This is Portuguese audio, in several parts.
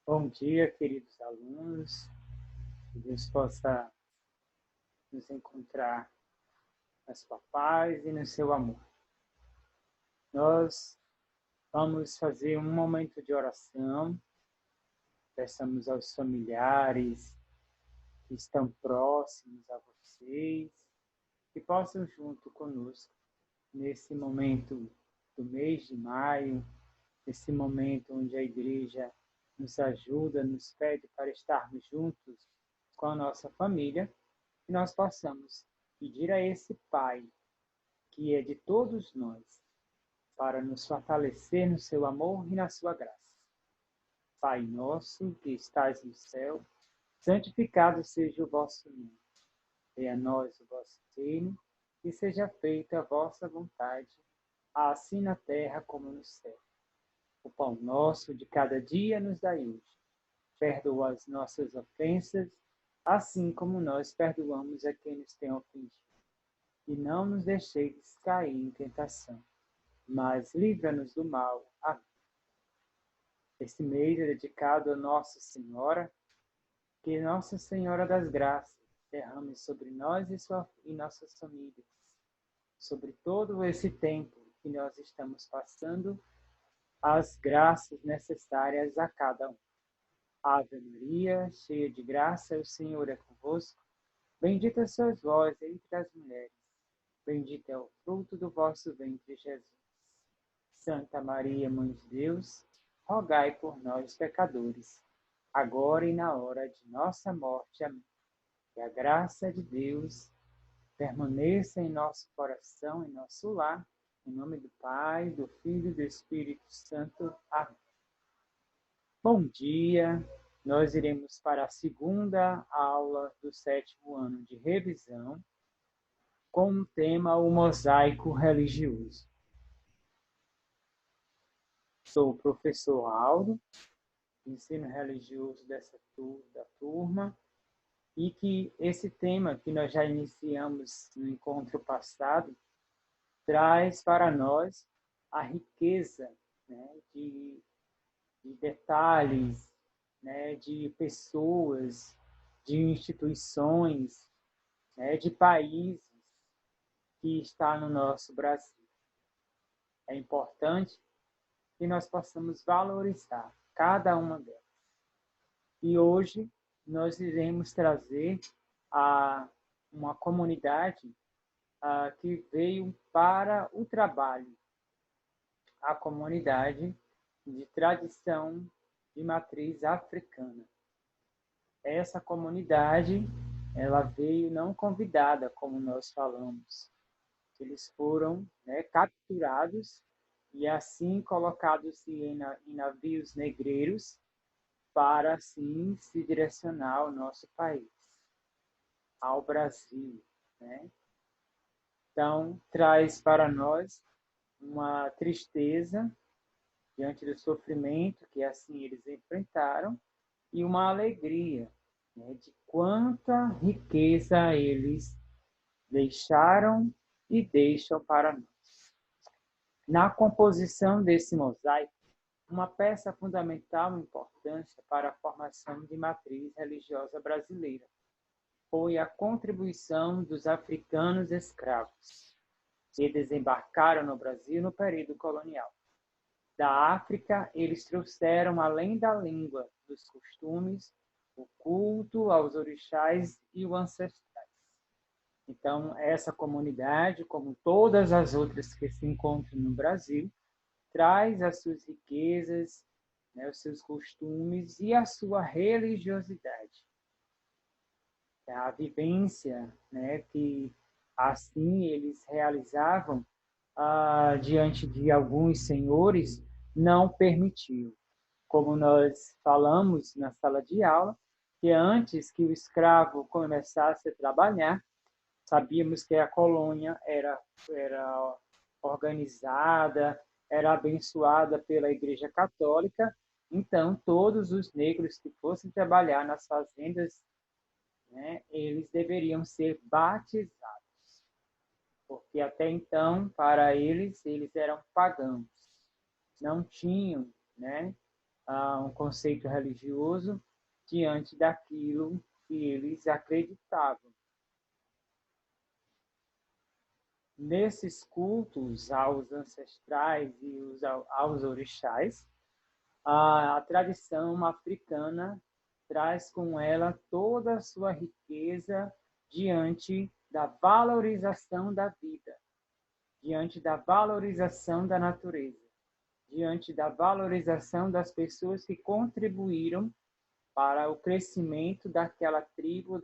Bom dia, queridos alunos. Que Deus possa nos encontrar na sua paz e no seu amor. Nós vamos fazer um momento de oração. Peçamos aos familiares que estão próximos a vocês, que possam junto conosco, nesse momento do mês de maio, nesse momento onde a igreja nos ajuda, nos pede para estarmos juntos com a nossa família, que nós possamos pedir a esse Pai, que é de todos nós, para nos fortalecer no seu amor e na sua graça. Pai nosso, que estás no céu, santificado seja o vosso nome. Venha a nós o vosso reino, e seja feita a vossa vontade, assim na terra como no céu. O pão nosso de cada dia nos dai hoje. Perdoa as nossas ofensas, assim como nós perdoamos a quem nos tem ofendido. E não nos deixeis cair em tentação, mas livra-nos do mal. Amém. Este mês é dedicado a Nossa Senhora, que Nossa Senhora das Graças derrame sobre nós e nossas famílias, sobre todo esse tempo que nós estamos passando, as graças necessárias a cada um. Ave Maria, cheia de graça, o Senhor é convosco. Bendita sois vós entre as mulheres. Bendito é o fruto do vosso ventre, Jesus. Santa Maria, Mãe de Deus, rogai por nós, pecadores, agora e na hora de nossa morte. Amém. Que a graça de Deus permaneça em nosso coração, em nosso lar, em nome do Pai, do Filho e do Espírito Santo. Amém. Bom dia! Nós iremos para a segunda aula do 7º ano de revisão, com o tema o mosaico religioso. Sou o professor Aldo, ensino religioso da turma, e que esse tema que nós já iniciamos no encontro passado traz para nós a riqueza, né, de detalhes, né, de pessoas, de instituições, né, de países que está no nosso Brasil. É importante que nós possamos valorizar cada uma delas. E hoje nós iremos trazer uma comunidade que veio para o trabalho, a comunidade de tradição de matriz africana. Essa comunidade, ela veio não convidada, como nós falamos. Eles foram, né, capturados e assim colocados em navios negreiros para assim se direcionar ao nosso país, ao Brasil, né? Então, traz para nós uma tristeza diante do sofrimento que assim eles enfrentaram e uma alegria, né, de quanta riqueza eles deixaram e deixam para nós. Na composição desse mosaico, uma peça fundamental e importância para a formação de matriz religiosa brasileira foi a contribuição dos africanos escravos, que desembarcaram no Brasil no período colonial. Da África, eles trouxeram, além da língua, dos costumes, o culto aos orixás e o ancestrais. Então, essa comunidade, como todas as outras que se encontram no Brasil, traz as suas riquezas, né, os seus costumes e a sua religiosidade. A vivência, né, que assim eles realizavam diante de alguns senhores não permitiu. Como nós falamos na sala de aula, que antes que o escravo começasse a trabalhar, sabíamos que a colônia era organizada, era abençoada pela Igreja Católica, então todos os negros que fossem trabalhar nas fazendas, né, eles deveriam ser batizados, porque até então, para eles eram pagãos, não tinham, né, um conceito religioso diante daquilo que eles acreditavam. Nesses cultos aos ancestrais e aos orixás, a tradição africana traz com ela toda a sua riqueza diante da valorização da vida, diante da valorização da natureza, diante da valorização das pessoas que contribuíram para o crescimento daquela tribo,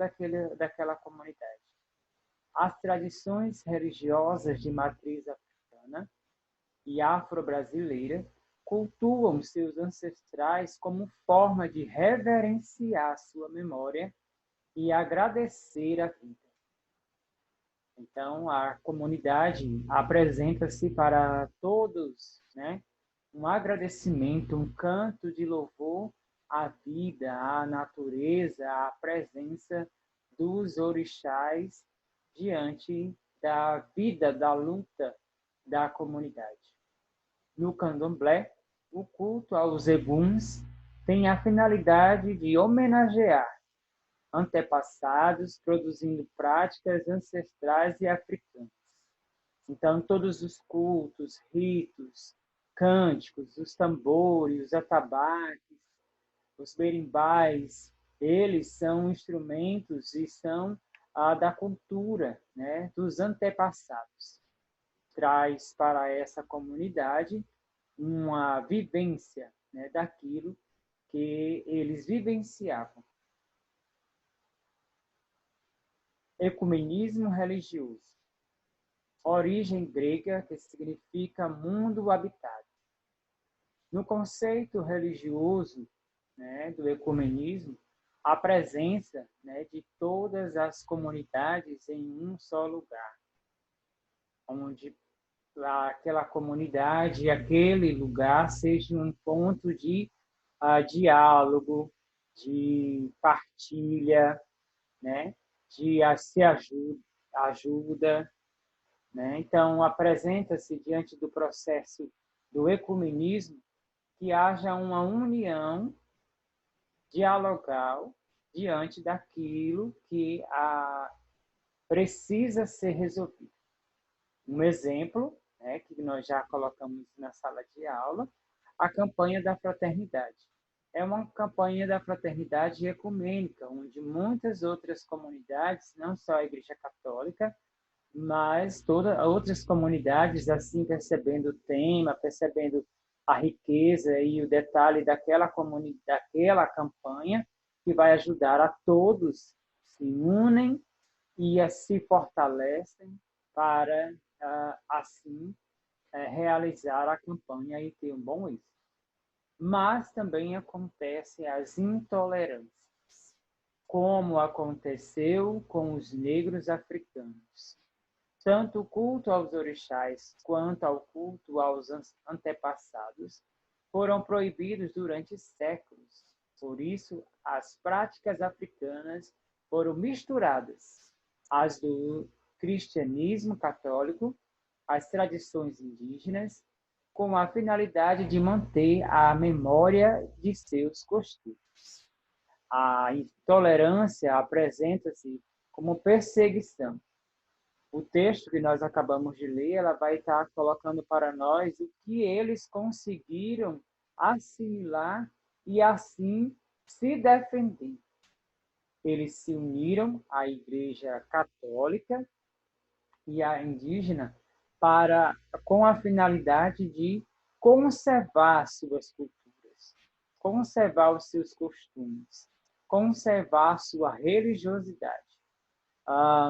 daquela comunidade. As tradições religiosas de matriz africana e afro-brasileira cultuam seus ancestrais como forma de reverenciar sua memória e agradecer a vida. Então, a comunidade apresenta-se para todos, né, um agradecimento, um canto de louvor à vida, à natureza, à presença dos orixás diante da vida, da luta da comunidade. No candomblé, o culto aos eguns tem a finalidade de homenagear antepassados, produzindo práticas ancestrais e africanas. Então, todos os cultos, ritos, cânticos, os tambores, os atabaques, os berimbais, eles são instrumentos e são da cultura, né, dos antepassados. Traz para essa comunidade uma vivência, né, daquilo que eles vivenciavam. Ecumenismo religioso. Origem grega, que significa mundo habitado. No conceito religioso, né, do ecumenismo, a presença, né, de todas as comunidades em um só lugar, onde aquela comunidade, aquele lugar seja um ponto de diálogo, de partilha, né, de se ajuda, né? Então, apresenta-se diante do processo do ecumenismo que haja uma união dialogal diante daquilo que precisa ser resolvido. Um exemplo, né, que nós já colocamos na sala de aula, a campanha da fraternidade. É uma campanha da fraternidade ecumênica, onde muitas outras comunidades, não só a Igreja Católica, mas todas outras comunidades, assim, percebendo o tema, percebendo a riqueza e o detalhe daquela daquela campanha, que vai ajudar a todos, se unem e se fortalecem para, assim, realizar a campanha e ter um bom êxito. Mas também acontecem as intolerâncias, como aconteceu com os negros africanos. Tanto o culto aos orixás quanto ao culto aos antepassados foram proibidos durante séculos. Por isso, as práticas africanas foram misturadas às do cristianismo católico, às tradições indígenas, com a finalidade de manter a memória de seus costumes. A intolerância apresenta-se como perseguição. O texto que nós acabamos de ler, ela vai estar colocando para nós o que eles conseguiram assimilar e assim se defender. Eles se uniram à Igreja Católica e à indígena com a finalidade de conservar suas culturas, conservar os seus costumes, conservar sua religiosidade.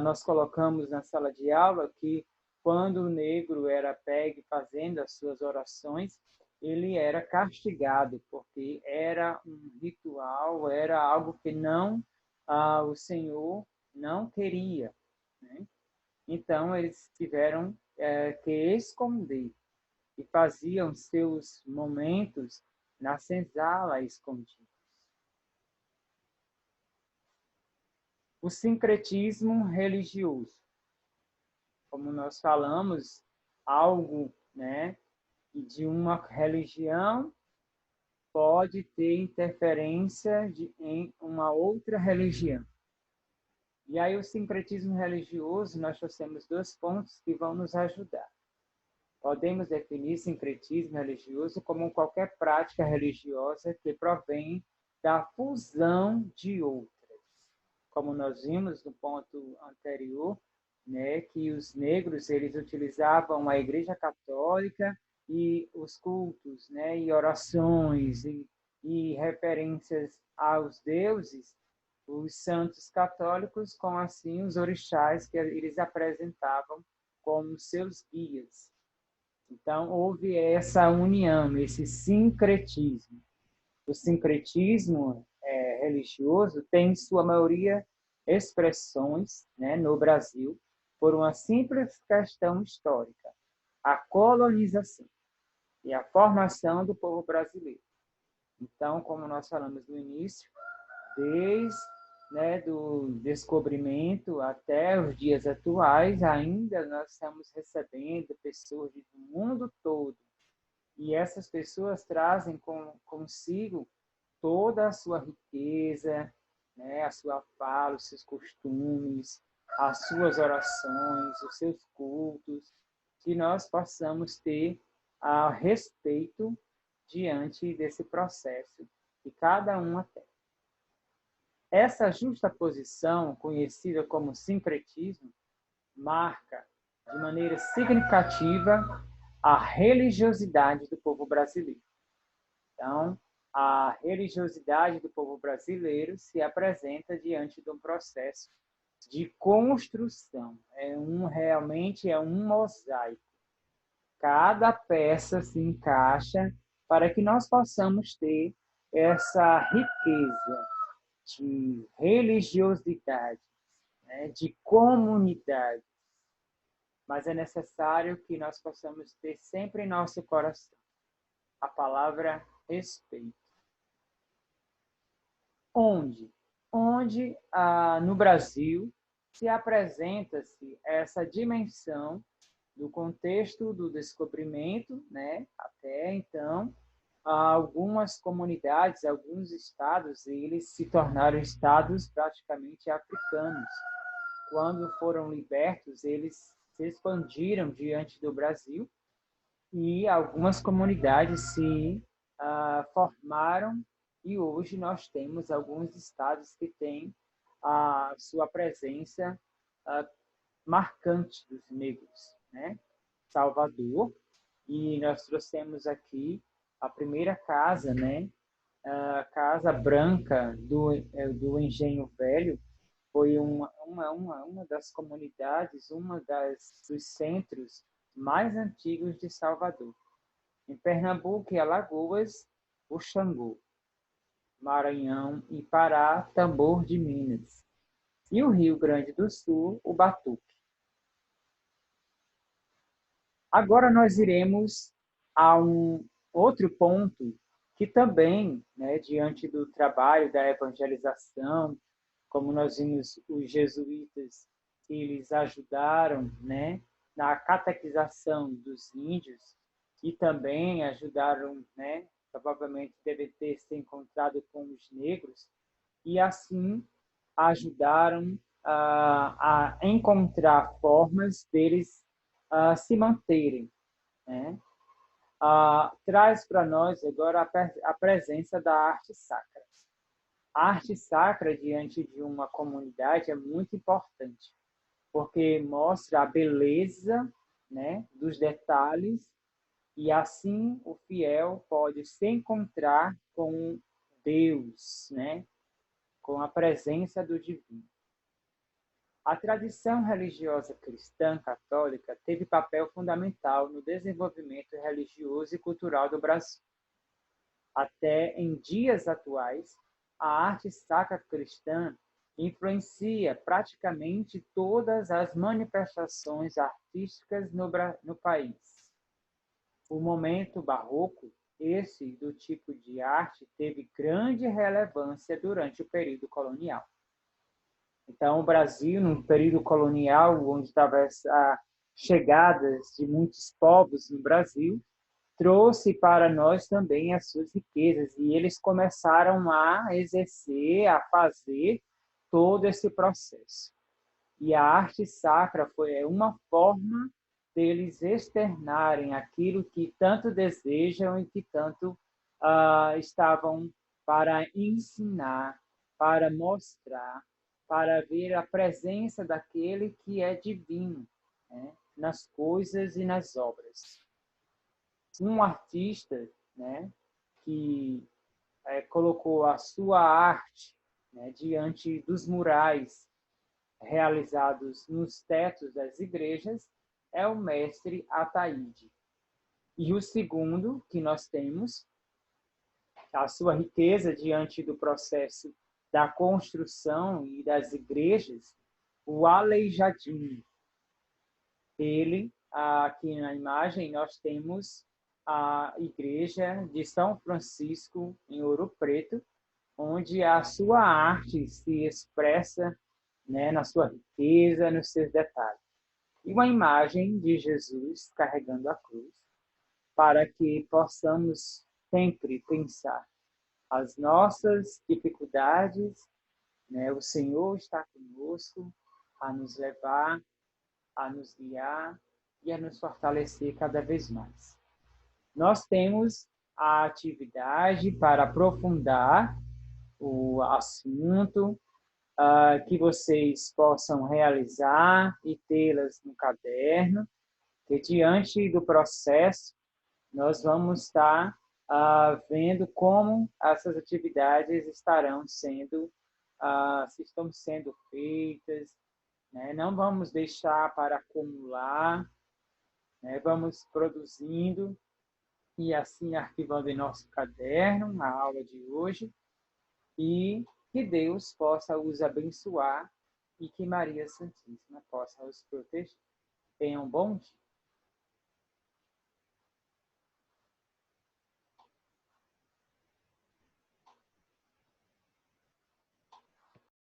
Nós colocamos na sala de aula que quando o negro era pegue fazendo as suas orações, ele era castigado, porque era um ritual, era algo que o Senhor não queria, né? Então, eles tiveram que esconder e faziam seus momentos na senzala escondidos. O sincretismo religioso. Como nós falamos, algo, né, de uma religião pode ter interferência em uma outra religião. E aí o sincretismo religioso, nós trouxemos 2 pontos que vão nos ajudar. Podemos definir sincretismo religioso como qualquer prática religiosa que provém da fusão de outras. Como nós vimos no ponto anterior, né, que os negros eles utilizavam a Igreja Católica e os cultos, né, e orações e referências aos deuses, os santos católicos, com assim os orixás que eles apresentavam como seus guias. Então, houve essa união, esse sincretismo. O sincretismo religioso tem, em sua maioria, expressões, né, no Brasil, por uma simples questão histórica, a colonização e a formação do povo brasileiro. Então, como nós falamos no início, desde, né, do descobrimento até os dias atuais, ainda nós estamos recebendo pessoas do mundo todo. E essas pessoas trazem consigo toda a sua riqueza, né, a sua fala, os seus costumes, as suas orações, os seus cultos, que nós possamos ter a respeito diante desse processo que cada um tem. Essa justaposição, conhecida como sincretismo, marca de maneira significativa a religiosidade do povo brasileiro. Então, a religiosidade do povo brasileiro se apresenta diante de um processo de construção. Realmente é um mosaico. Cada peça se encaixa para que nós possamos ter essa riqueza de religiosidade, né, de comunidade. Mas é necessário que nós possamos ter sempre em nosso coração a palavra respeito. Onde no Brasil se apresenta-se essa dimensão do contexto do descobrimento, né? Até então, algumas comunidades, alguns estados, eles se tornaram estados praticamente africanos. Quando foram libertos, eles se expandiram diante do Brasil e algumas comunidades se formaram e hoje nós temos alguns estados que têm a sua presença marcante dos negros, né? Salvador, e nós trouxemos aqui a primeira casa, né? A Casa Branca do Engenho Velho, foi uma das comunidades, dos centros mais antigos de Salvador. Em Pernambuco e Alagoas, o Xangô. Maranhão e Pará, tambor de Minas. E o Rio Grande do Sul, o batuque. Agora nós iremos a um outro ponto que também, né, diante do trabalho da evangelização, como nós vimos os jesuítas, eles ajudaram, né, na catequização dos índios e também ajudaram, né, provavelmente deve ter se encontrado com os negros e assim ajudaram a encontrar formas deles se manterem, né? Traz para nós agora a presença da arte sacra. A arte sacra diante de uma comunidade é muito importante, porque mostra a beleza, né, dos detalhes e assim o fiel pode se encontrar com Deus, né, com a presença do divino. A tradição religiosa cristã católica teve papel fundamental no desenvolvimento religioso e cultural do Brasil. Até em dias atuais, a arte sacra cristã influencia praticamente todas as manifestações artísticas no país. O momento barroco, esse do tipo de arte, teve grande relevância durante o período colonial. Então, o Brasil, no período colonial, onde estava as chegadas de muitos povos no Brasil, trouxe para nós também as suas riquezas, e eles começaram a exercer, a fazer todo esse processo. E a arte sacra foi uma forma deles externarem aquilo que tanto desejam e que tanto estavam para ensinar, para mostrar, para ver a presença daquele que é divino, né, nas coisas e nas obras. Um artista, né, que colocou a sua arte, né, diante dos murais realizados nos tetos das igrejas é o mestre Ataíde. E o segundo que nós temos, a sua riqueza diante do processo da construção e das igrejas, o Aleijadinho. Ele, aqui na imagem, nós temos a igreja de São Francisco, em Ouro Preto, onde a sua arte se expressa, né, na sua riqueza, nos seus detalhes. E uma imagem de Jesus carregando a cruz, para que possamos sempre pensar as nossas dificuldades, né? O Senhor está conosco a nos levar, a nos guiar e a nos fortalecer cada vez mais. Nós temos a atividade para aprofundar o assunto, que vocês possam realizar e tê-las no caderno, que diante do processo nós vamos estar vendo como essas atividades estarão sendo, se estão sendo feitas, né? Não vamos deixar para acumular, né? Vamos produzindo e assim arquivando em nosso caderno a aula de hoje, e que Deus possa os abençoar e que Maria Santíssima possa os proteger. Tenham um bom dia.